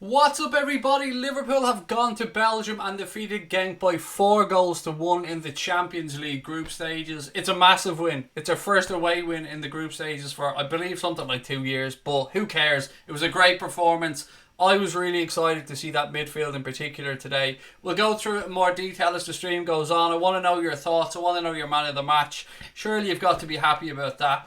What's up, everybody? Liverpool have gone to Belgium and defeated Genk by 4 goals to 1 in the Champions League group stages. It's a massive win. It's our first away win in the group stages for, I believe, something like 2 years, but who cares? It was a great performance. I was really excited to see that midfield in particular today. We'll go through it in more detail as the stream goes on. I want to know your thoughts. I want to know your man of the match. Surely you've got to be happy about that.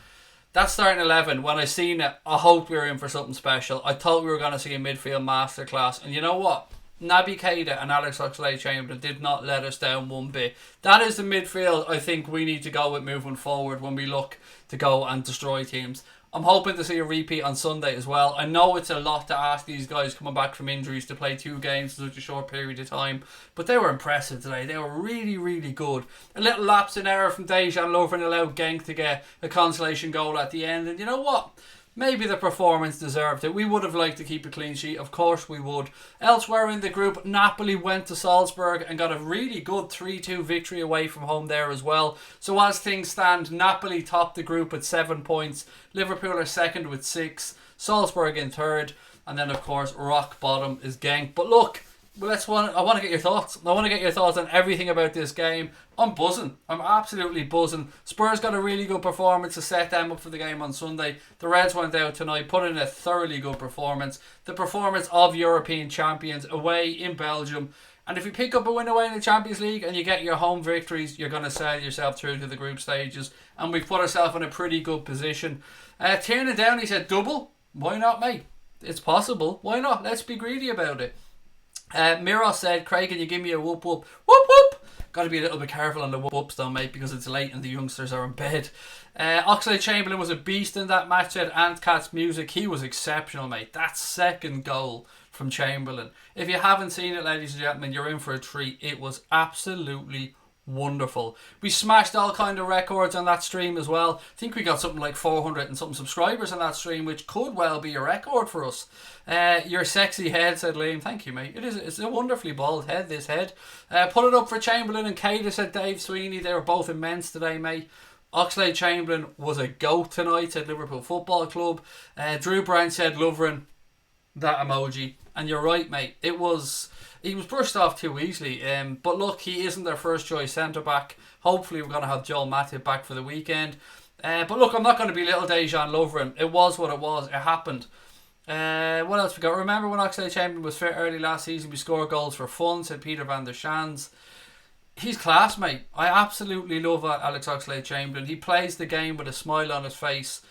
That starting 11, when I seen it, I hoped we were in for something special. I thought we were going to see a midfield masterclass. And you know what? Naby Keita and Alex Oxlade-Chamberlain did not let us down one bit. That is the midfield I think we need to go with moving forward when we look to go and destroy teams. I'm hoping to see a repeat on Sunday as well. I know it's a lot to ask these guys coming back from injuries to play 2 games in such a short period of time, but they were impressive today. They were really, really good. A little lapse in error from Dejan. Lovren allowed Genk to get a consolation goal at the end, and you know what? Maybe the performance deserved it. We would have liked to keep a clean sheet. Of course we would. Elsewhere in the group, Napoli went to Salzburg and got a really good 3-2 victory away from home there as well. So as things stand, Napoli topped the group with 7 points. Liverpool are second with 6. Salzburg in third. And then, of course, rock bottom is Genk. But look, I want to get your thoughts. I want to get your thoughts on everything about this game. I'm buzzing. I'm absolutely buzzing. Spurs got a really good performance to set them up for the game on Sunday. The Reds went out tonight, put in a thoroughly good performance. The performance of European champions away in Belgium. And if you pick up a win away in the Champions League and you get your home victories, you're going to sail yourself through to the group stages. And we've put ourselves in a pretty good position. Tiernan Downey said double. Why not, mate? It's possible. Why not? Let's be greedy about it. Miros said, Craig, can you give me a whoop whoop? Whoop whoop! Got to be a little bit careful on the whoop whoops though, mate, because it's late and the youngsters are in bed. Oxlade-Chamberlain was a beast in that match. Said Ant-Cat's music. He was exceptional, mate. That second goal from Chamberlain. If you haven't seen it, ladies and gentlemen, you're in for a treat. It was absolutely wonderful. We smashed all kind of records on that stream as well. I think we got something like 400 and something subscribers on that stream, which could well be a record for us. Your sexy head, said Liam. Thank you, mate. It's a wonderfully bald head, this head. Put it up for Chamberlain and Keita, said Dave Sweeney. They were both immense today, mate. Oxlade-Chamberlain was a goat tonight, said Liverpool Football Club. Drew Brown said Lovren, that emoji. And you're right, mate. He was brushed off too easily. But look, he isn't their first choice centre back. Hopefully we're going to have Joel Matip back for the weekend. But look, I'm not going to belittle Dejan Lovren. It was what it was. It happened. What else we got? Remember when Oxlade-Chamberlain was fit early last season? We scored goals for fun, said Peter van der Schaans. He's class, mate. I absolutely love Alex Oxlade-Chamberlain. He plays the game with a smile on his face.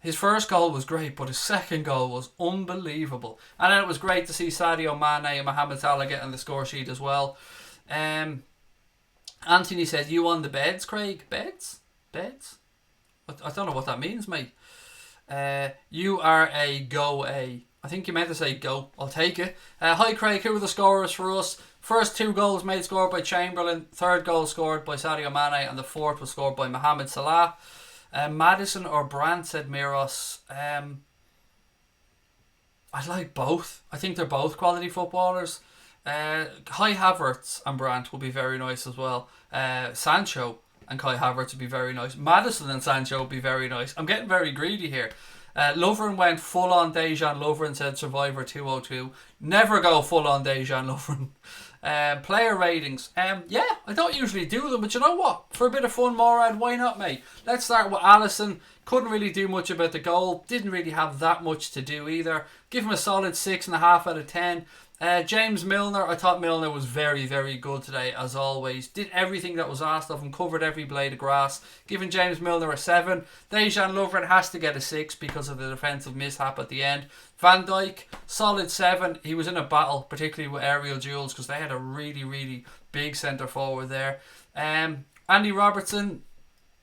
His first goal was great, but his second goal was unbelievable. And then it was great to see Sadio Mane and Mohamed Salah get on the score sheet as well. Anthony said, you on the beds, Craig? Beds? Beds? I don't know what that means, mate. You are a go a. I think you meant to say go. I'll take it. Hi, Craig. Who were the scorers for us? First 2 goals made scored by Chamberlain. Third goal scored by Sadio Mane. And the fourth was scored by Mohamed Salah. Madison or Brandt, said Miros. I like both. I think they're both quality footballers. Kai Havertz and Brandt will be very nice as well. Sancho and Kai Havertz would be very nice. Madison and Sancho would be very nice. I'm getting very greedy here. Lovren went full on Dejan Lovren, said Survivor 202. Never go full on Dejan Lovren. Player ratings. Yeah, I don't usually do them, but you know what? For a bit of fun, Morad, why not, mate? Let's start with Alisson. Couldn't really do much about the goal. Didn't really have that much to do either. Give him a solid 6.5 out of 10. James Milner, I thought Milner was very, very good today, as always. Did everything that was asked of him, covered every blade of grass. Giving James Milner a 7. Dejan Lovren has to get a 6 because of the defensive mishap at the end. Van Dijk, solid 7. He was in a battle, particularly with aerial duels, because they had a really, really big centre forward there. Andy Robertson,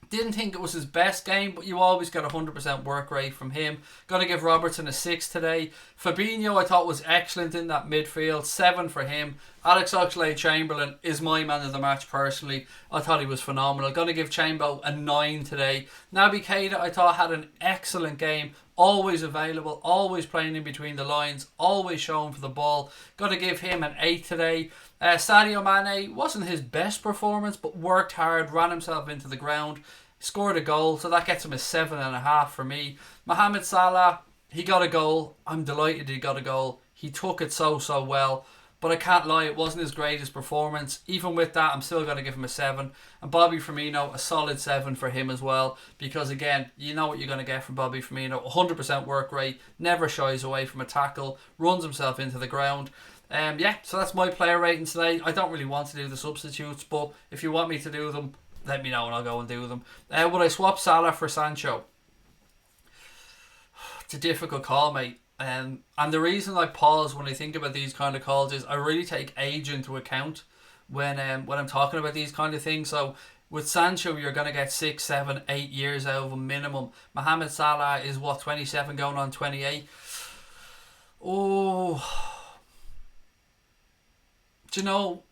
didn't think it was his best game, but you always get 100% work rate from him. Got to give Robertson a 6 today. Fabinho I thought was excellent in that midfield. 7 for him. Alex Oxlade-Chamberlain is my man of the match personally. I thought he was phenomenal. Got to give Chambo a 9 today. Naby Keita I thought had an excellent game. Always available. Always playing in between the lines. Always showing for the ball. Got to give him an 8 today. Sadio Mane wasn't his best performance, but worked hard, ran himself into the ground, scored a goal, so that gets him a 7.5 for me. Mohamed Salah, he got a goal. I'm delighted he got a goal. He took it so well. But I can't lie, it wasn't his greatest performance. Even with that, I'm still going to give him a 7. And Bobby Firmino, a solid 7 for him as well. Because again, you know what you're going to get from Bobby Firmino. 100% work rate, never shies away from a tackle, runs himself into the ground. So that's my player rating today. I don't really want to do the substitutes, but if you want me to do them, let me know and I'll go and do them. Would I swap Salah for Sancho? It's a difficult call, mate. And the reason I pause when I think about these kind of calls is I really take age into account when I'm talking about these kind of things. So with Sancho, you're going to get 6, 7, 8 years out of him minimum. Mohamed Salah is 27 going on 28. Oh, do you know,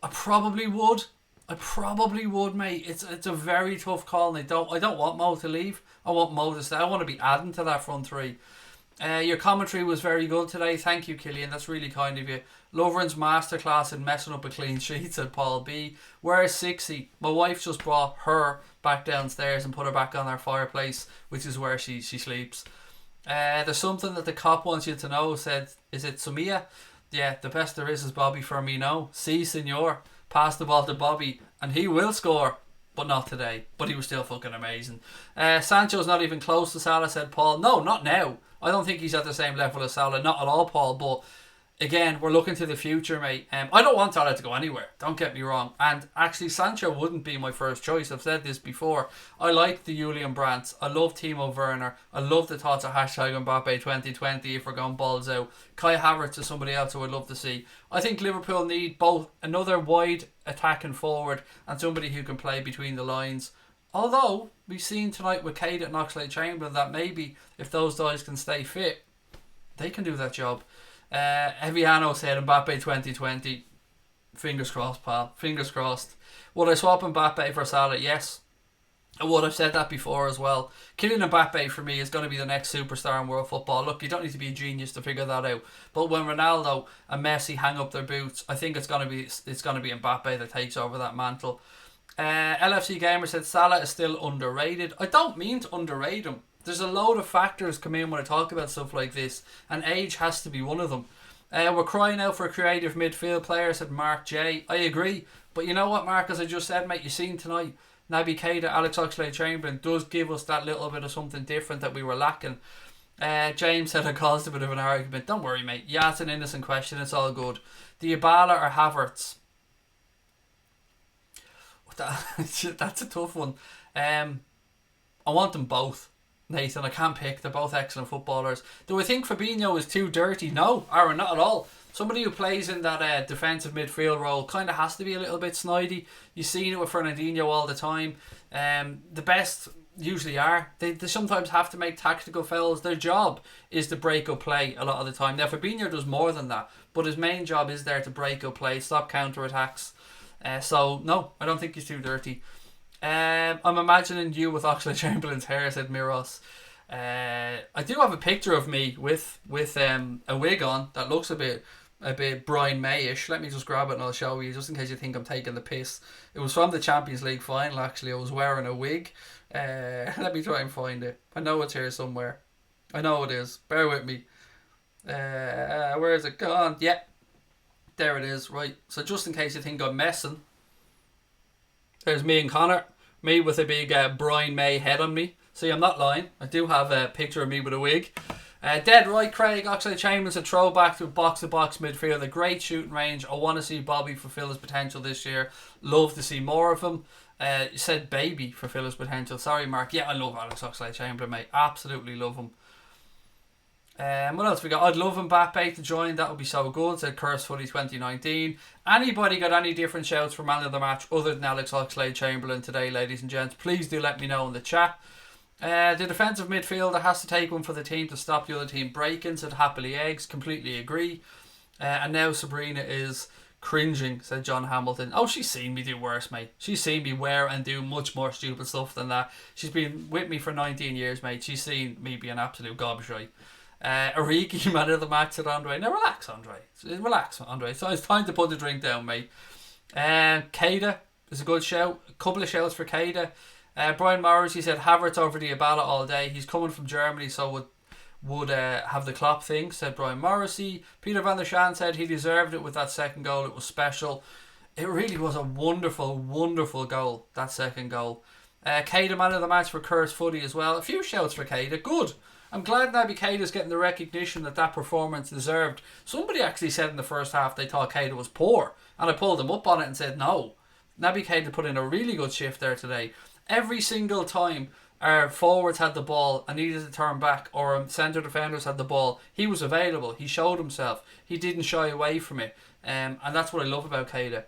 I probably would, mate. It's a very tough call, and I don't want Mo to leave. I want Mo to stay. I want to be adding to that front three. Your commentary was very good today. Thank you, Killian. That's really kind of you. Lovren's masterclass in messing up a clean sheet, said Paul B. Where's 60? My wife just brought her back downstairs and put her back on our fireplace, which is where she sleeps. There's something that the cop wants you to know, said, is it Sumia? Yeah, the best there is Bobby Firmino. Si, senor. Pass the ball to Bobby, and he will score. But not today. But he was still fucking amazing. Sancho's not even close to Salah, said Paul. No, not now. I don't think he's at the same level as Salah. Not at all, Paul. But again, we're looking to the future, mate. I don't want Salah to go anywhere. Don't get me wrong. And actually, Sancho wouldn't be my first choice. I've said this before. I like the Julian Brandts. I love Timo Werner. I love the thoughts of hashtag Mbappe 2020 if we're going balls out. Kai Havertz is somebody else who I'd love to see. I think Liverpool need both another wide attacking forward and somebody who can play between the lines. Although, we've seen tonight with Keita and Oxlade-Chamberlain that maybe if those guys can stay fit, they can do that job. Eviano said Mbappe 2020. Fingers crossed, pal. Fingers crossed. Would I swap Mbappe for Salah? Yes. I would. I've said that before as well. Kylian Mbappe for me is going to be the next superstar in world football. Look, you don't need to be a genius to figure that out. But when Ronaldo and Messi hang up their boots, I think it's going to be Mbappe that takes over that mantle. LFC Gamer said Salah is still underrated. I don't mean to underrate him. There's a load of factors come in when I talk about stuff like this, and age has to be one of them. We're crying out for a creative midfield player, said Mark J. I agree, but you know what, Mark, as I just said, mate, you've seen tonight, Naby Keita, Alex Oxlade-Chamberlain does give us that little bit of something different that we were lacking. James said it caused a bit of an argument. Don't worry, mate. Yeah, it's an innocent question. It's all good. Dybala or Havertz? That's a tough one. I want them both, Nathan. I can't pick. They're both excellent footballers. Do I think Fabinho is too dirty? No, Aaron, not at all. Somebody who plays in that defensive midfield role kind of has to be a little bit snidey. You've seen it with Fernandinho all the time. The best usually are. They sometimes have to make tactical fouls. Their job is to break up play a lot of the time. Now, Fabinho does more than that, but his main job is there to break up play, stop counter-attacks. So, no, I don't think he's too dirty. I'm imagining you with Oxlade-Chamberlain's hair, said Miros. I do have a picture of me with a wig on that looks a bit Brian May-ish. Let me just grab it and I'll show you, just in case you think I'm taking the piss. It was from the Champions League final, actually. I was wearing a wig. Let me try and find it. I know it's here somewhere. I know it is. Bear with me. Where is it gone? Yeah. There it is, right. So just in case you think I'm messing, there's me and Connor. Me with a big Brian May head on me. See, I'm not lying. I do have a picture of me with a wig. Dead right, Craig. Oxlade-Chamberlain's a throwback to box-to-box midfield. A great shooting range. I want to see Bobby fulfill his potential this year. Love to see more of him. You said baby fulfill his potential. Sorry, Mark. Yeah, I love Alex Oxlade-Chamberlain, mate. Absolutely love him. What else we got? I'd love Mbappe to join. That would be so good, said Curse Footy 2019. Anybody got any different shouts for man of the match other than Alex Oxlade-Chamberlain today, ladies and gents? Please do let me know in the chat. The defensive midfielder has to take one for the team to stop the other team breaking, said Happily Eggs. Completely agree. And now Sabrina is cringing, said John Hamilton. Oh, she's seen me do worse, mate. She's seen me wear and do much more stupid stuff than that. She's been with me for 19 years, mate. She's seen me be an absolute gobshite. Origi, man of the match, said Andre. Now relax, Andre. Relax, Andre. So it's time to put the drink down, mate. Keita is a good shout. A couple of shouts for Keita. Brian Morris, he said Havertz over Dybala all day. He's coming from Germany, so would have the Klopp thing, said Brian Morrissey. Peter van der Shan said he deserved it with that second goal. It was special. It really was a wonderful, wonderful goal, that second goal. Keita, man of the match for Kurt's Footy as well. A few shouts for Keita. Good. I'm glad Naby Keita's getting the recognition that performance deserved. Somebody actually said in the first half they thought Keita was poor, and I pulled him up on it and said no. Naby Keita put in a really good shift there today. Every single time our forwards had the ball and needed to turn back, or centre defenders had the ball, he was available. He showed himself. He didn't shy away from it. And that's what I love about Keita.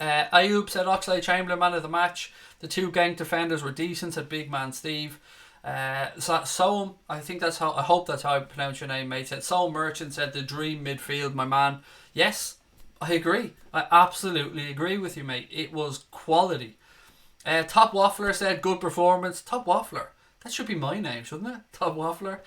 Ayub said Oxlade-Chamberlain man of the match. The two Genk defenders were decent, said Big Man Steve. Soam, I hope that's how I pronounce your name, mate, said Soam Merchant said the dream midfield, my man. Yes, I agree. I absolutely agree with you, mate. It was quality. Top Waffler said good performance. Top Waffler. That should be my name, shouldn't it? Top Waffler.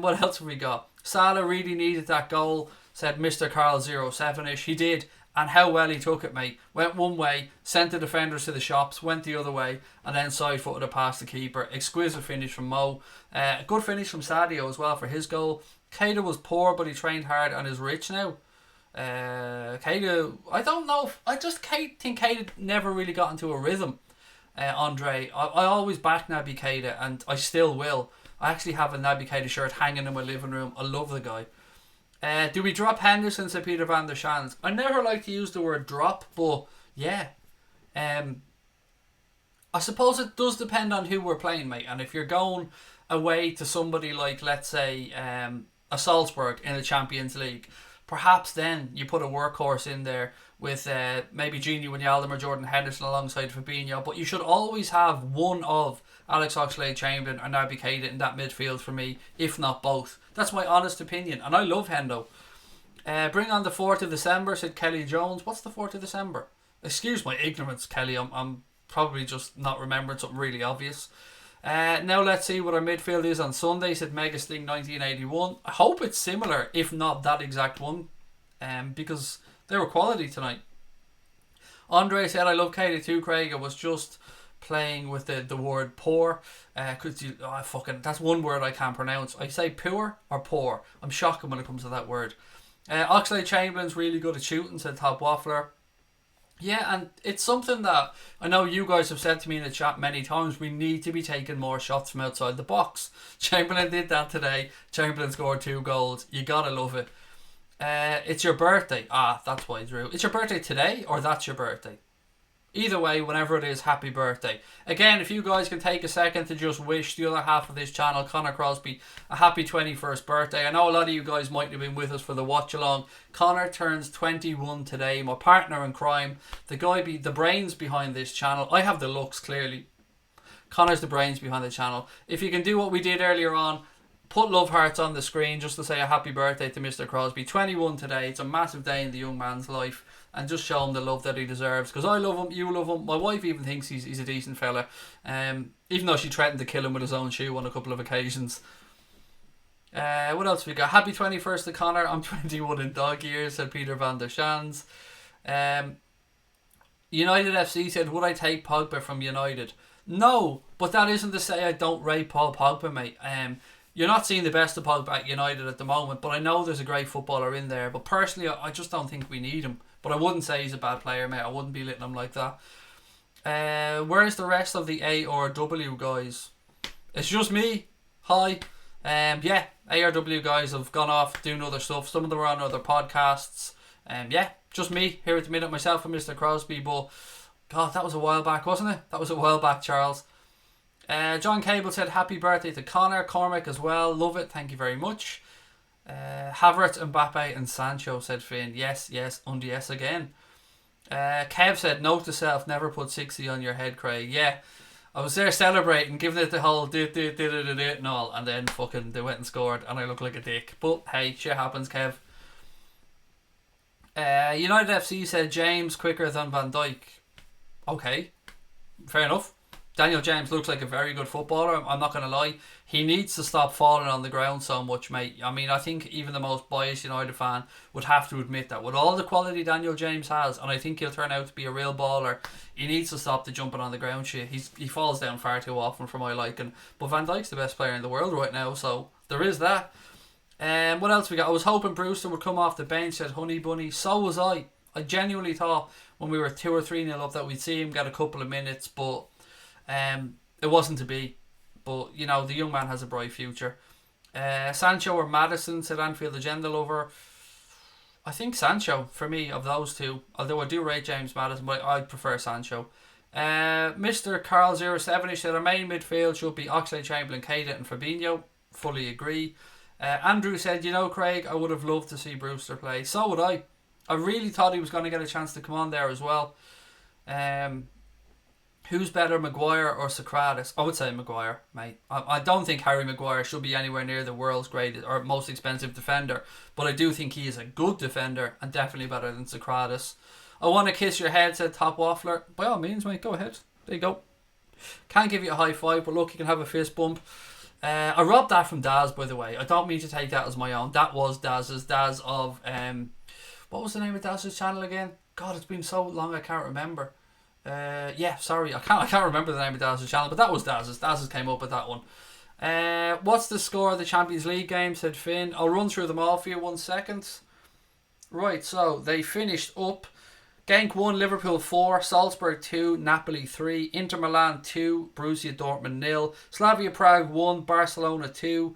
What else have we got? Salah really needed that goal, said Mr. Carl 07ish. He did. And how well he took it, mate. Went one way, sent the defenders to the shops, went the other way, and then side-footed it past the keeper. Exquisite finish from Mo. Good finish from Sadio as well for his goal. Keita was poor, but he trained hard and is rich now. Keita, I don't know. I just think Keita never really got into a rhythm. Andre, I always back Naby Keita, and I still will. I actually have a Naby Keita shirt hanging in my living room. I love the guy. Do we drop Henderson, said Peter van der Shan? I never like to use the word drop, but yeah. I suppose it does depend on who we're playing, mate. And if you're going away to somebody like, let's say, a Salzburg in the Champions League, perhaps then you put a workhorse in there with maybe Gini Wijnaldum or Jordan Henderson alongside Fabinho. But you should always have one of Alex Oxlade-Chamberlain or Naby Keita in that midfield for me, if not both. That's my honest opinion, and I love Hendo. Bring on the 4th of December, said Kelly Jones. What's the 4th of December? Excuse my ignorance, Kelly. I'm probably just not remembering something really obvious. Now let's see what our midfield is on Sunday, said Megasting 1981. I hope it's similar, if not that exact one, because they were quality tonight. Andre said, I love Keita too, Craig. I was just playing with the word poor. That's one word I can't pronounce. I say poor or poor. I'm shocking when it comes to that word. Oxlade-Chamberlain's really good at shooting, said Top Waffler. Yeah, and it's something that I know you guys have said to me in the chat many times. We need to be taking more shots from outside the box. Chamberlain did that today. Chamberlain scored 2 goals. You gotta love it. It's your birthday. That's why, Drew. It's your birthday today, or that's your birthday? Either way, whenever it is, happy birthday. Again, if you guys can take a second to just wish the other half of this channel, Connor Crosby, a happy 21st birthday. I know a lot of you guys might have been with us for the watch-along. Connor turns 21 today, my partner in crime. The guy, the brains behind this channel. I have the looks, clearly. Connor's the brains behind the channel. If you can do what we did earlier on, put love hearts on the screen just to say a happy birthday to Mr. Crosby. 21 today. It's a massive day in the young man's life. And just show him the love that he deserves. Because I love him, you love him. My wife even thinks he's a decent fella. Even though she threatened to kill him with his own shoe on a couple of occasions. What else we got? Happy 21st to Connor. I'm 21 in dog years, said Peter van der Shans. United FC said, would I take Pogba from United? No, but that isn't to say I don't rate Paul Pogba, mate. You're not seeing the best of Pogba at United at the moment, but I know there's a great footballer in there. But personally, I just don't think we need him. But I wouldn't say he's a bad player, mate. I wouldn't be letting him like that. Where's the rest of the A or W guys? It's just me. Hi. Yeah, ARW guys have gone off doing other stuff. Some of them are on other podcasts. Yeah, just me here at the minute, myself and Mr. Crosby. But God, that was a while back, wasn't it? That was a while back, Charles. John Cable said happy birthday to Connor. Cormac as well. Love it. Thank you very much. Havertz, Mbappe and Sancho, said Finn. Yes, and yes again. Kev said note to self, never put 60 on your head, Craig. Yeah, I was there celebrating, giving it the whole and all, and then fucking they went and scored and I look like a dick. But hey, shit happens, Kev. United FC said James quicker than Van Dijk. Okay, fair enough. Daniel James looks like a very good footballer, I'm not going to lie. He needs to stop falling on the ground so much, mate. I mean, I think even the most biased United fan would have to admit that with all the quality Daniel James has, and I think he'll turn out to be a real baller, he needs to stop the jumping on the ground shit. He falls down far too often for my liking. But Van Dijk's the best player in the world right now, so there is that. What else we got? I was hoping Brewster would come off the bench, said Honey Bunny. So was I. I genuinely thought when we were 2 or 3-0 up that we'd see him get a couple of minutes, but it wasn't to be. But, you know, the young man has a bright future. Sancho or Maddison, said Anfield Agenda Lover. I think Sancho, for me, of those two. Although I do rate James Maddison, but I prefer Sancho. Mr. Carl07 said our main midfield should be Oxlade, Chamberlain, Keita and Fabinho. Fully agree. Andrew said, you know, Craig, I would have loved to see Brewster play. So would I. I really thought he was going to get a chance to come on there as well. Who's better, Maguire or Socrates? I would say Maguire, mate. I don't think Harry Maguire should be anywhere near the world's greatest or most expensive defender, but I do think he is a good defender and definitely better than Socrates. I want to kiss your head, said Top Waffler. By all means, mate, go ahead. There you go. Can't give you a high five, but look, you can have a fist bump. I robbed that from Daz, by the way. I don't mean to take that as my own. That was Daz's. Daz of what was the name of Daz's channel again? God, it's been so long I can't remember. Sorry, I can't remember the name of Daz's channel, but that was Daz's. Daz's came up with that one. What's the score of the Champions League game, said Finn. I'll run through them all for you 1 second. Right, so they finished up. Genk 1, Liverpool 4, Salzburg 2, Napoli 3, Inter Milan 2, Borussia Dortmund 0, Slavia Prague 1, Barcelona 2,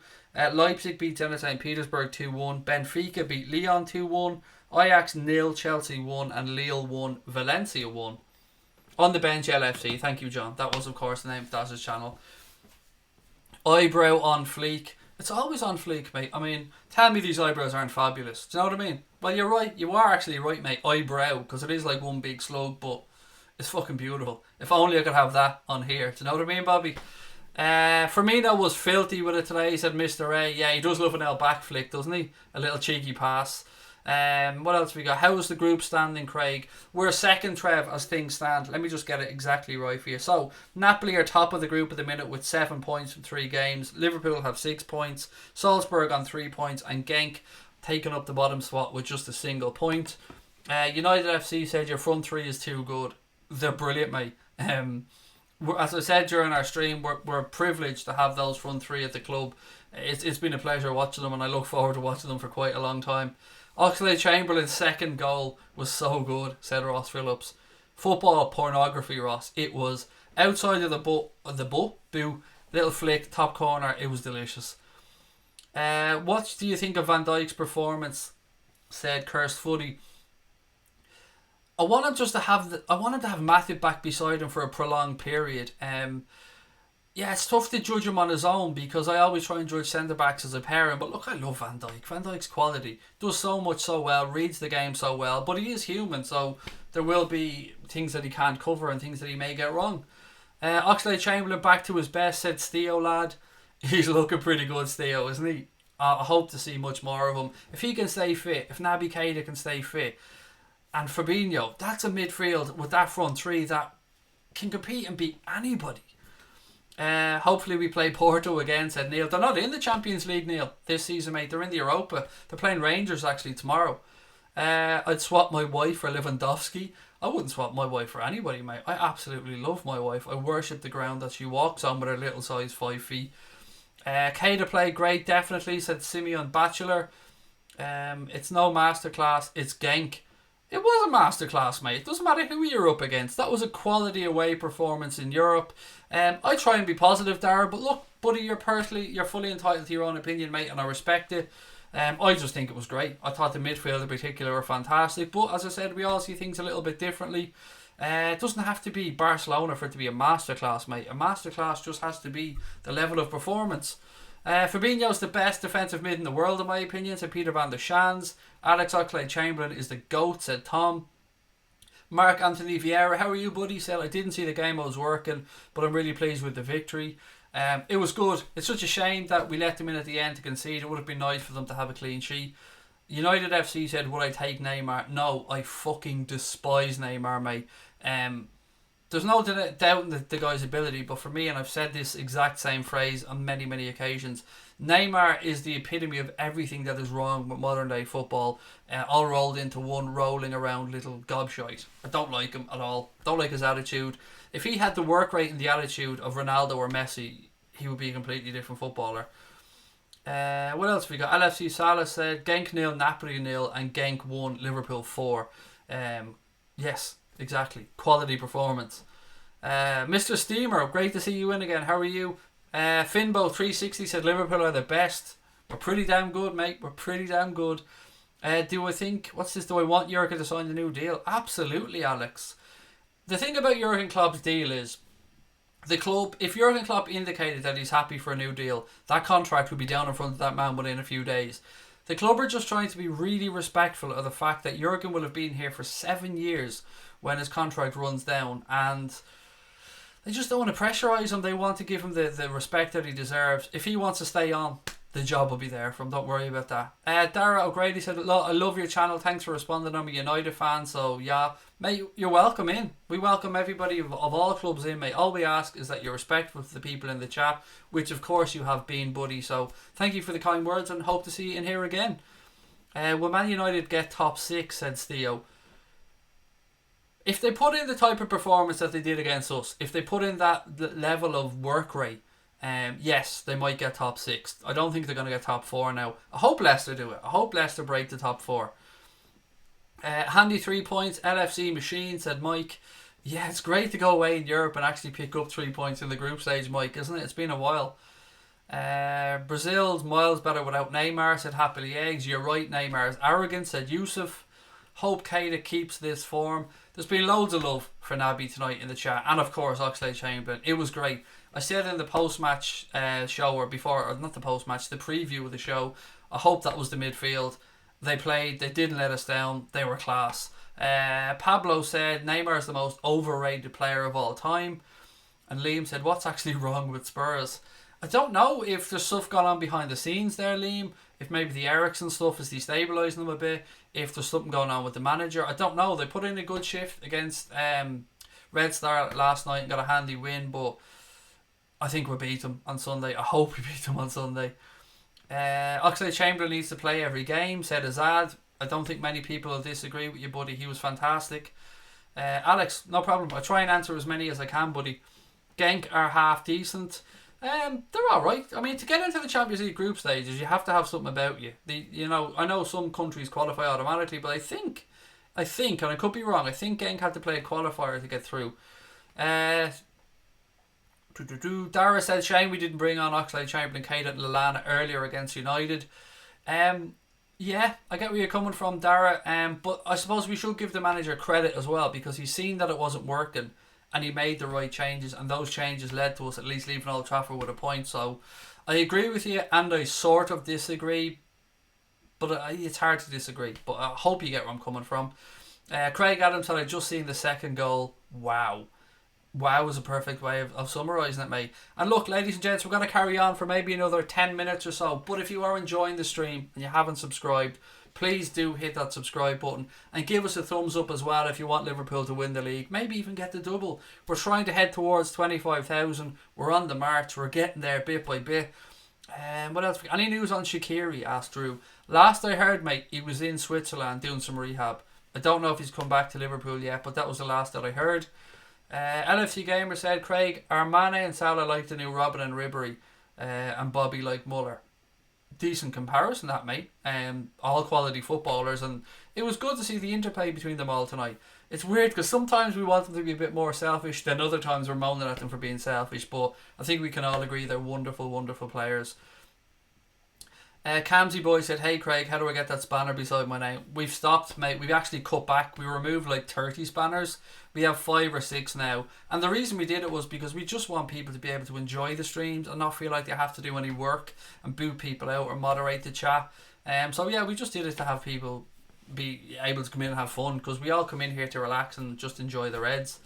Leipzig beat Zenit St. Petersburg 2-1, Benfica beat Lyon 2-1, Ajax 0, Chelsea 1 and Lille 1, Valencia 1. On the bench, LFC. Thank you, John. That was, of course, the name of Daz's channel. Eyebrow on fleek. It's always on fleek, mate. I mean, tell me these eyebrows aren't fabulous. Do you know what I mean? Well, you're right. You are actually right, mate. Eyebrow, because it is like one big slug, but it's fucking beautiful. If only I could have that on here. Do you know what I mean, Bobby? Firmino was filthy with it today, said Mr. A. Yeah, he does love an L back flick, doesn't he? A little cheeky pass. What else we got? How's the group standing, Craig? We're second, Trev, as things stand. Let me just get it exactly right for you. So Napoli are top of the group at the minute with 7 points from 3 games. Liverpool have 6 points, Salzburg on 3 points, and Genk taking up the bottom spot with just a single point. United FC said your front three is too good. They're brilliant, mate. As I said during our stream, we're privileged to have those front three at the club. It's been a pleasure watching them, and I look forward to watching them for quite a long time. Oxlade Chamberlain's second goal was so good, said Ross Phillips. Football pornography, Ross. It was outside of the little flick, top corner. It was delicious. What do you think of Van Dijk's performance? Said Cursed Footy. I wanted to have Matip back beside him for a prolonged period. Yeah, it's tough to judge him on his own because I always try and judge centre-backs as a pairing. But look, I love Van Dijk. Van Dijk's quality. Does so much so well, reads the game so well. But he is human, so there will be things that he can't cover and things that he may get wrong. Oxlade Chamberlain back to his best, said Steo lad. He's looking pretty good, Steo, isn't he? I hope to see much more of him. If he can stay fit, if Naby Keita can stay fit, and Fabinho, that's a midfield with that front three that can compete and beat anybody. Hopefully we play Porto again, said Neil. They're not in the Champions League, Neil, this season, mate. They're in the Europa. They're playing Rangers actually tomorrow. I'd swap my wife for Lewandowski. I wouldn't swap my wife for anybody, mate. I absolutely love my wife. I worship the ground that she walks on with her little size 5 feet. Keita played great, definitely, said Simeon Bachelor. It's no masterclass, it's Genk. It was a masterclass, mate. It doesn't matter who you're up against. That was a quality away performance in Europe. I try and be positive, Dara, but look, buddy, you're fully entitled to your own opinion, mate, and I respect it. I just think it was great. I thought the midfield in particular were fantastic, but as I said, we all see things a little bit differently. It doesn't have to be Barcelona for it to be a masterclass, mate. A masterclass just has to be the level of performance. Fabinho's the best defensive mid in the world, in my opinion, said Peter van der Schaans. Alex Oxlade-Chamberlain is the GOAT, said Tom. Mark Anthony Vieira, how are you, buddy? Said, I didn't see the game, I was working, but I'm really pleased with the victory. It was good. It's such a shame that we let them in at the end to concede. It would have been nice for them to have a clean sheet. United FC said, would I take Neymar? No, I fucking despise Neymar, mate. There's no doubt in the guy's ability, but for me, and I've said this exact same phrase on many, many occasions, Neymar is the epitome of everything that is wrong with modern day football, all rolled into one rolling around little gobshite. I don't like him at all. Don't like his attitude. If he had the work rate and the attitude of Ronaldo or Messi, he would be a completely different footballer. What else we got? LFC Salah said Genk nil, Napoli nil, and Genk 1, Liverpool 4. Yes, exactly. Quality performance. Mr. Steamer, great to see you in again. How are you? Finbo360 said Liverpool are the best. We're pretty damn good, mate. We're pretty damn good. Do I want Jurgen to sign the new deal? Absolutely, Alex. The thing about Jurgen Klopp's deal is the club, if Jurgen Klopp indicated that he's happy for a new deal, that contract would be down in front of that man within a few days. The club are just trying to be really respectful of the fact that Jurgen will have been here for 7 years when his contract runs down, and they just don't want to pressurise him. They want to give him the respect that he deserves. If he wants to stay on, the job will be there for him. Don't worry about that. Dara O'Grady said, I love your channel. Thanks for responding. I'm a United fan. So, yeah, mate, you're welcome in. We welcome everybody of all clubs in, mate. All we ask is that you're respectful to the people in the chat, which, of course, you have been, buddy. So, thank you for the kind words and hope to see you in here again. Will Man United get top 6, said Theo. If they put in the type of performance that they did against us, if they put in that level of work rate, yes, they might get top 6. I don't think they're going to get top 4 now. I hope Leicester do it. I hope Leicester break the top 4. Handy 3 points. LFC Machine, said Mike. Yeah, it's great to go away in Europe and actually pick up 3 points in the group stage, Mike, isn't it? It's been a while. Brazil's miles better without Neymar, said Happily Eggs. You're right, Neymar is arrogant, said Yusuf. Hope Keita keeps this form. There's been loads of love for Naby tonight in the chat, and of course Oxlade-Chamberlain. It was great. I said in the post-match show, or not the post-match, the preview of the show, I hope that was the midfield. They played, they didn't let us down, they were class. Pablo said Neymar is the most overrated player of all time, and Liam said, what's actually wrong with Spurs? I don't know if there's stuff going on behind the scenes there, Liam. If maybe the Ericsson stuff is destabilising them a bit. If there's something going on with the manager. I don't know. They put in a good shift against Red Star last night and got a handy win. But I think we'll beat them on Sunday. I hope we beat them on Sunday. Oxlade-Chamberlain needs to play every game, said Azad. I don't think many people will disagree with you, buddy. He was fantastic. Alex, no problem. I try and answer as many as I can, buddy. Genk are half decent. They're alright. I mean, to get into the Champions League group stages, you have to have something about you. I know some countries qualify automatically, but I think, and I could be wrong, I think Genk had to play a qualifier to get through. Dara said, shame we didn't bring on Oxlade-Chamberlain, Keita and Lallana earlier against United. Yeah, I get where you're coming from, Dara. But I suppose we should give the manager credit as well, because he's seen that it wasn't working and he made the right changes, and those changes led to us at least leaving Old Trafford with a point. So I agree with you, and I sort of disagree, but it's hard to disagree. But I hope you get where I'm coming from. Craig Adams said, I just seen the second goal. Wow is a perfect way of summarising it, mate. And look, ladies and gents, we're going to carry on for maybe another 10 minutes or so. But if you are enjoying the stream and you haven't subscribed, please do hit that subscribe button and give us a thumbs up as well if you want Liverpool to win the league. Maybe even get the double. We're trying to head towards 25,000. We're on the march. We're getting there bit by bit. What else? Any news on Shaqiri? Asked Drew. Last I heard, mate, he was in Switzerland doing some rehab. I don't know if he's come back to Liverpool yet, but that was the last that I heard. LFC Gamer said, Craig, are Mane and Salah like the new Robin and Ribery, and Bobby like Muller? Decent comparison, that, mate. All quality footballers, and it was good to see the interplay between them all tonight. It's weird because sometimes we want them to be a bit more selfish, then other times we're moaning at them for being selfish, but I think we can all agree they're wonderful, wonderful players. Camsy Boy said, hey Craig, how do I get that spanner beside my name? We've stopped, mate. We've actually cut back. We removed like 30 spanners. We have 5 or 6 now, and the reason we did it was because we just want people to be able to enjoy the streams and not feel like they have to do any work and boot people out or moderate the chat. So yeah, we just did it to have people be able to come in and have fun, because we all come in here to relax and just enjoy the Reds.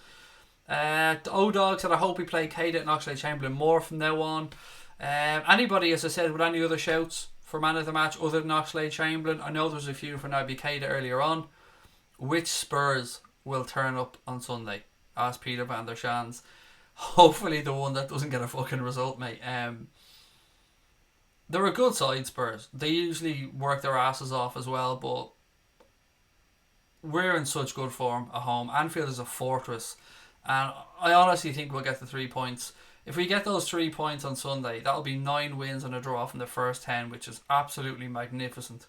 The O-Dog said, I hope we play Keita and Oxlade-Chamberlain more from now on. Anybody, as I said, with any other shouts for man of the match other than Oxlade-Chamberlain? I know there's a few for Naby Keita earlier on. Which Spurs will turn up on Sunday? Asked Peter van der Shans. Hopefully the one that doesn't get a fucking result, mate. They're a good side, Spurs. They usually work their asses off as well, but we're in such good form at home. Anfield is a fortress, and I honestly think we'll get the 3 points. If we get those 3 points on Sunday, that'll be 9 wins and a draw from the first 10, which is absolutely magnificent.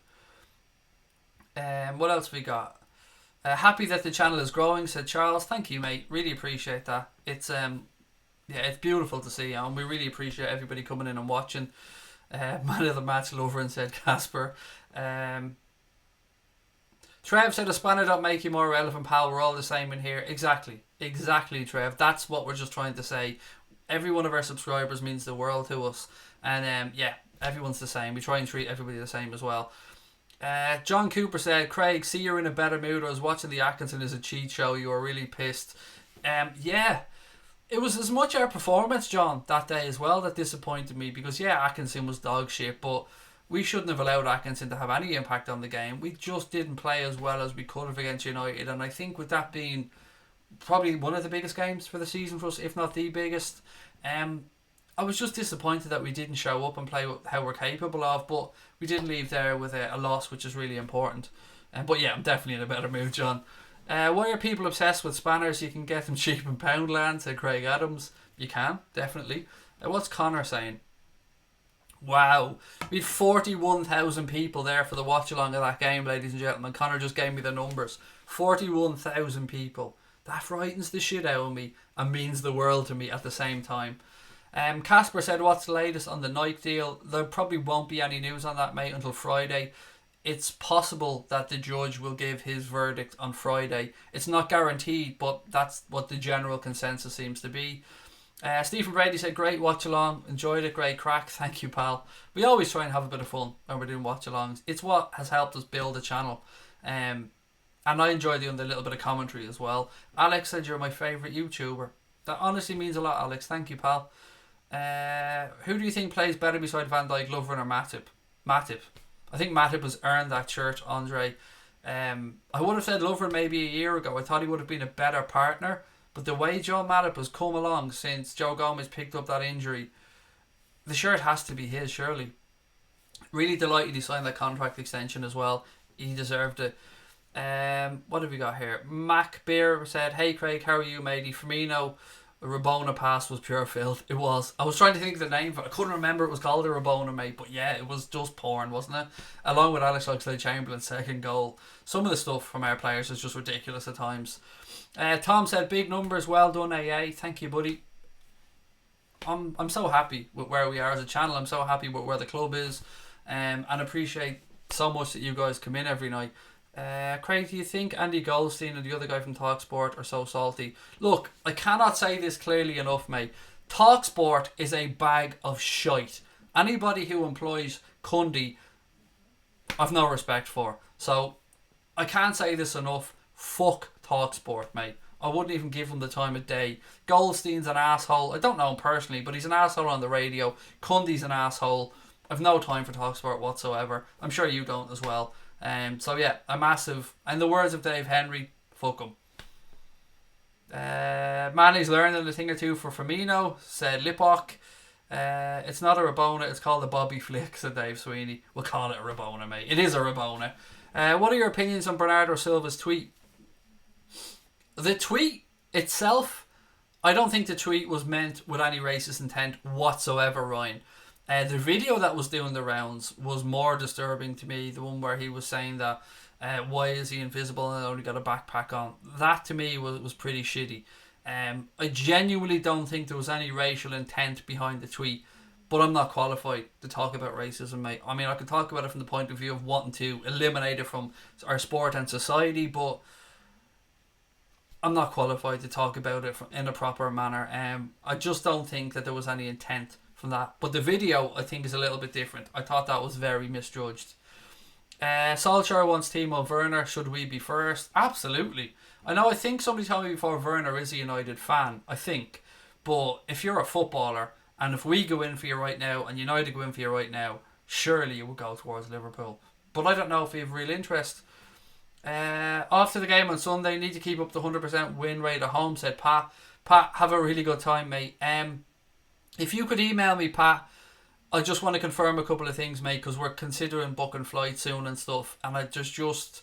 What else we got? Happy that the channel is growing, said Charles. Thank you, mate. Really appreciate that. It's it's beautiful to see, and we really appreciate everybody coming in and watching. Man of the match, Lovren, said Casper. Trev said a spanner don't make you more relevant, pal. We're all the same in here. Exactly, Trev. That's what we're just trying to say. Every one of our subscribers means the world to us, and everyone's the same. We try and treat everybody the same as well. John Cooper said, Craig, see you're in a better mood. I was watching the Atkinson as a cheat show. You were really pissed. It was as much our performance, John, that day as well that disappointed me, because Atkinson was dog shit, but we shouldn't have allowed Atkinson to have any impact on the game. We just didn't play as well as we could have against United, and I think with that being probably one of the biggest games for the season for us, if not the biggest, I was just disappointed that we didn't show up and play how we're capable of, but we didn't leave there with a loss, which is really important. But I'm definitely in a better mood, John. Why are people obsessed with spanners? You can get them cheap in Poundland, said Craig Adams. You can, definitely. What's Connor saying? Wow, we had 41,000 people there for the watch-along of that game, ladies and gentlemen. Connor just gave me the numbers. 41,000 people. That frightens the shit out of me and means the world to me at the same time. Casper said, what's the latest on the Nike deal? There probably won't be any news on that, mate, until Friday. It's possible that the judge will give his verdict on Friday. It's not guaranteed, but that's what the general consensus seems to be. Stephen Brady said, great watch-along. Enjoyed it, great crack. Thank you, pal. We always try and have a bit of fun when we're doing watch-alongs. It's what has helped us build the channel. And I enjoy doing the little bit of commentary as well. Alex said, you're my favourite YouTuber. That honestly means a lot, Alex. Thank you, pal. Who do you think plays better beside Van Dijk, Lovren or Matip? Matip. I think Matip has earned that shirt, Andre. I would have said Lovren maybe a year ago. I thought he would have been a better partner. But the way Joe Matip has come along since Joe Gomez picked up that injury, the shirt has to be his, surely. Really delighted he signed that contract extension as well. He deserved it. What have we got here? Mac Beer said, hey Craig, how are you, matey? Firmino, Rabona pass was pure filth. It was. I was trying to think of the name, but I couldn't remember it was called a Rabona, mate. But it was just porn, wasn't it? Along with Alex Oxlade-Chamberlain's second goal. Some of the stuff from our players is just ridiculous at times. Tom said, big numbers, well done, AA. Thank you, buddy. I'm so happy with where we are as a channel. I'm so happy with where the club is, and appreciate so much that you guys come in every night. Craig, do you think Andy Goldstein and the other guy from TalkSport are so salty? Look, I cannot say this clearly enough, mate. TalkSport is a bag of shite. Anybody who employs Cundy, I've no respect for. So, I can't say this enough. Fuck TalkSport, mate. I wouldn't even give him the time of day. Goldstein's an asshole. I don't know him personally, but he's an asshole on the radio. Cundy's an asshole. I've no time for TalkSport whatsoever. I'm sure you don't as well. A massive, and the words of Dave Henry, fuck him. Manny's learning a thing or two for Firmino, said Lipok. It's not a Rabona, it's called a Bobby Flick, said Dave Sweeney. We'll call it a Rabona, mate. It is a Rabona. What are your opinions on Bernardo Silva's tweet? The tweet itself, I don't think the tweet was meant with any racist intent whatsoever, Ryan. The video that was doing the rounds was more disturbing to me. The one where he was saying that why is he invisible and only got a backpack on. That to me was pretty shitty. I genuinely don't think there was any racial intent behind the tweet, but I'm not qualified to talk about racism, mate. I mean, I could talk about it from the point of view of wanting to eliminate it from our sport and society, but I'm not qualified to talk about it in a proper manner. I just don't think that there was any intent from that. But the video, I think, is a little bit different. I thought that was very misjudged. Solskjaer wants Timo Werner. Should we be first? Absolutely. I think somebody told me before Werner is a United fan. I think. But if you're a footballer, and if we go in for you right now, and United go in for you right now, surely you would go towards Liverpool. But I don't know if we have real interest. After the game on Sunday, need to keep up the 100% win rate at home, said Pat. Pat, have a really good time, mate. If you could email me, Pat, I just want to confirm a couple of things, mate, because we're considering booking flights soon and stuff, and there's just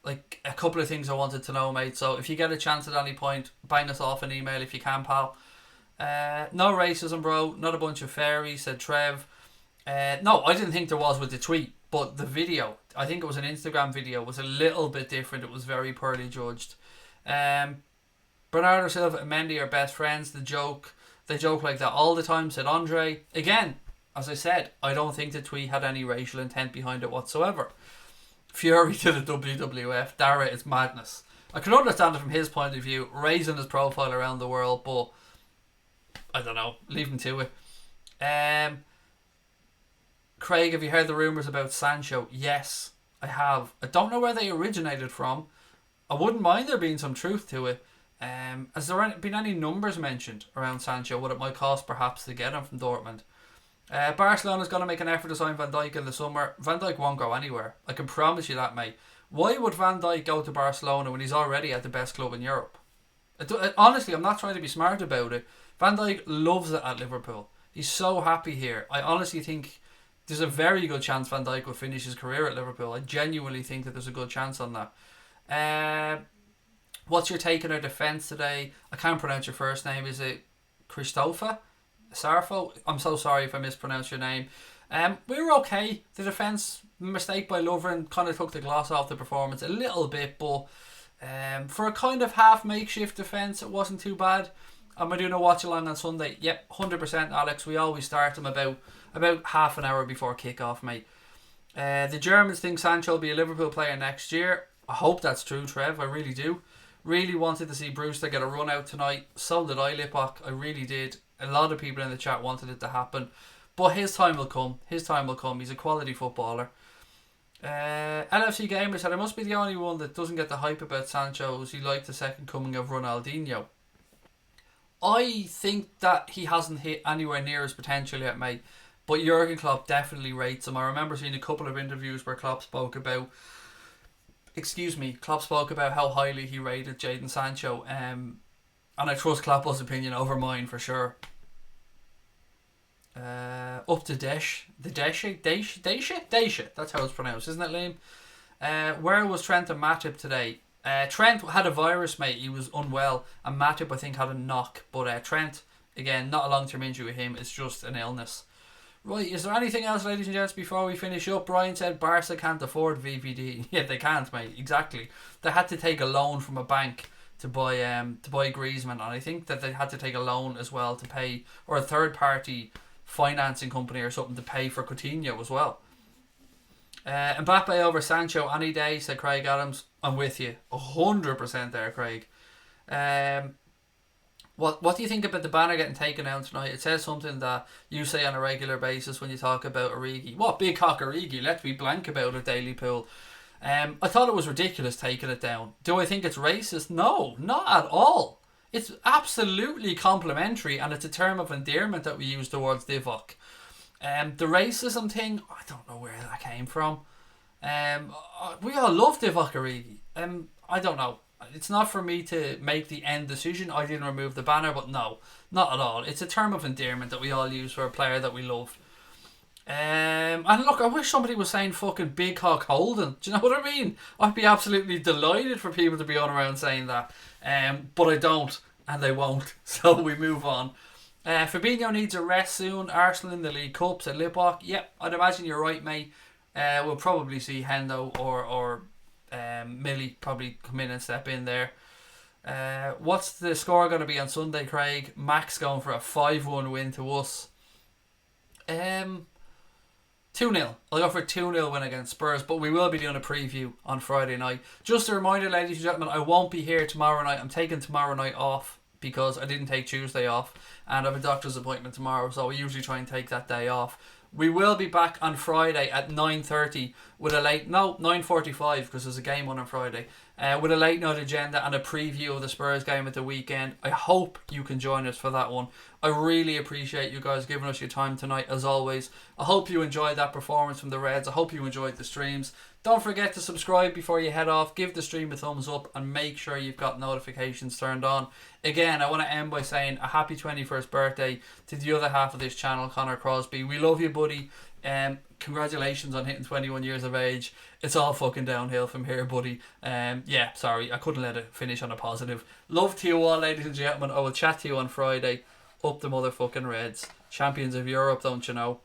like a couple of things I wanted to know, mate. So if you get a chance at any point, bang us off an email if you can, pal. No racism, bro. Not a bunch of fairies, said Trev. No, I didn't think there was with the tweet, but the video, I think it was an Instagram video, was a little bit different. It was very poorly judged. Bernardo Silva and Mendy are best friends. They joke like that all the time, said Andre. Again, as I said, I don't think the tweet had any racial intent behind it whatsoever. Fury to the WWF. Dara, it's madness. I can understand it from his point of view, raising his profile around the world, but I don't know, leave him to it. Craig, have you heard the rumours about Sancho? Yes, I have. I don't know where they originated from. I wouldn't mind there being some truth to it. Has there been any numbers mentioned around Sancho, what it might cost perhaps to get him from Dortmund? Barcelona's going to make an effort to sign Van Dijk in the summer. Van Dijk won't go anywhere. I can promise you that, mate. Why would Van Dijk go to Barcelona when he's already at the best club in Europe? Honestly, I'm not trying to be smart about it. Van Dijk loves it at Liverpool. He's so happy here. I honestly think there's a very good chance Van Dijk will finish his career at Liverpool. I genuinely think that there's a good chance on that. What's your take on our defence today? I can't pronounce your first name. Is it Christopher Sarfo? I'm so sorry if I mispronounced your name. We were okay. The defence mistake by Lovren kind of took the gloss off the performance a little bit, but for a kind of half makeshift defence, it wasn't too bad. Am I doing a watch along on Sunday? Yep, 100%, Alex. We always start them about half an hour before kick-off, mate. The Germans think Sancho will be a Liverpool player next year. I hope that's true, Trev. I really do. Really wanted to see Brewster get a run out tonight. So did I, Lipock. I really did. A lot of people in the chat wanted it to happen. But his time will come. His time will come. He's a quality footballer. LFC Gamer said, I must be the only one that doesn't get the hype about Sancho as he like the second coming of Ronaldinho. I think that he hasn't hit anywhere near his potential yet, mate. But Jurgen Klopp definitely rates him. I remember seeing a couple of interviews where Klopp spoke about how highly he rated Jadon Sancho. And I trust Klopp's opinion over mine for sure. Up to Desh. Desha. That's how it's pronounced, isn't it, Liam? Where was Trent and Matip today? Trent had a virus, mate. He was unwell. And Matip, I think, had a knock. But Trent, again, not a long-term injury with him. It's just an illness. Right, is there anything else, ladies and gents, before we finish up? Brian said Barca can't afford VVD. Yeah, they can't, mate. Exactly. They had to take a loan from a bank to buy Griezmann, and I think that they had to take a loan as well to pay, or a third-party financing company or something to pay for Coutinho as well. Mbappe over Sancho any day, said Craig Adams. I'm with you 100% there, Craig. What do you think about the banner getting taken down tonight? It says something that you say on a regular basis when you talk about Origi. What big cock Origi? Let's be blank about it, Daily Pool. I thought it was ridiculous taking it down. Do I think it's racist? No, not at all. It's absolutely complimentary, and it's a term of endearment that we use towards Divock. The racism thing, I don't know where that came from. We all love Divock Origi. I don't know. It's not for me to make the end decision. I didn't remove the banner, but no, not at all. It's a term of endearment that we all use for a player that we love. And look, I wish somebody was saying fucking Big Hawk Holden. Do you know what I mean? I'd be absolutely delighted for people to be on around saying that. But I don't, and they won't. So we move on. Fabinho needs a rest soon. Arsenal in the League Cup, said Lipwalk. Yep, I'd imagine you're right, mate. We'll probably see Hendo or Millie probably come in and step in there. What's the score going to be on Sunday, Craig? Max going for a 5-1 win to us. 2-0. I'll go for a 2-0 win against Spurs, but we will be doing a preview on Friday night. Just a reminder, ladies and gentlemen, I won't be here tomorrow night. I'm taking tomorrow night off because I didn't take Tuesday off, and I have a doctor's appointment tomorrow, so I usually try and take that day off. We will be back on Friday at 9:30 with a 9:45 because there's a game on Friday, with a late night agenda and a preview of the Spurs game at the weekend. I hope you can join us for that one. I really appreciate you guys giving us your time tonight, as always. I hope you enjoyed that performance from the Reds. I hope you enjoyed the streams. Don't forget to subscribe before you head off. Give the stream a thumbs up and make sure you've got notifications turned on. Again, I want to end by saying a happy 21st birthday to the other half of this channel, Connor Crosby. We love you, buddy. Congratulations on hitting 21 years of age. It's all fucking downhill from here, buddy. Yeah, sorry, I couldn't let it finish on a positive. Love to you all, ladies and gentlemen. I will chat to you on Friday. Up the motherfucking Reds. Champions of Europe, don't you know?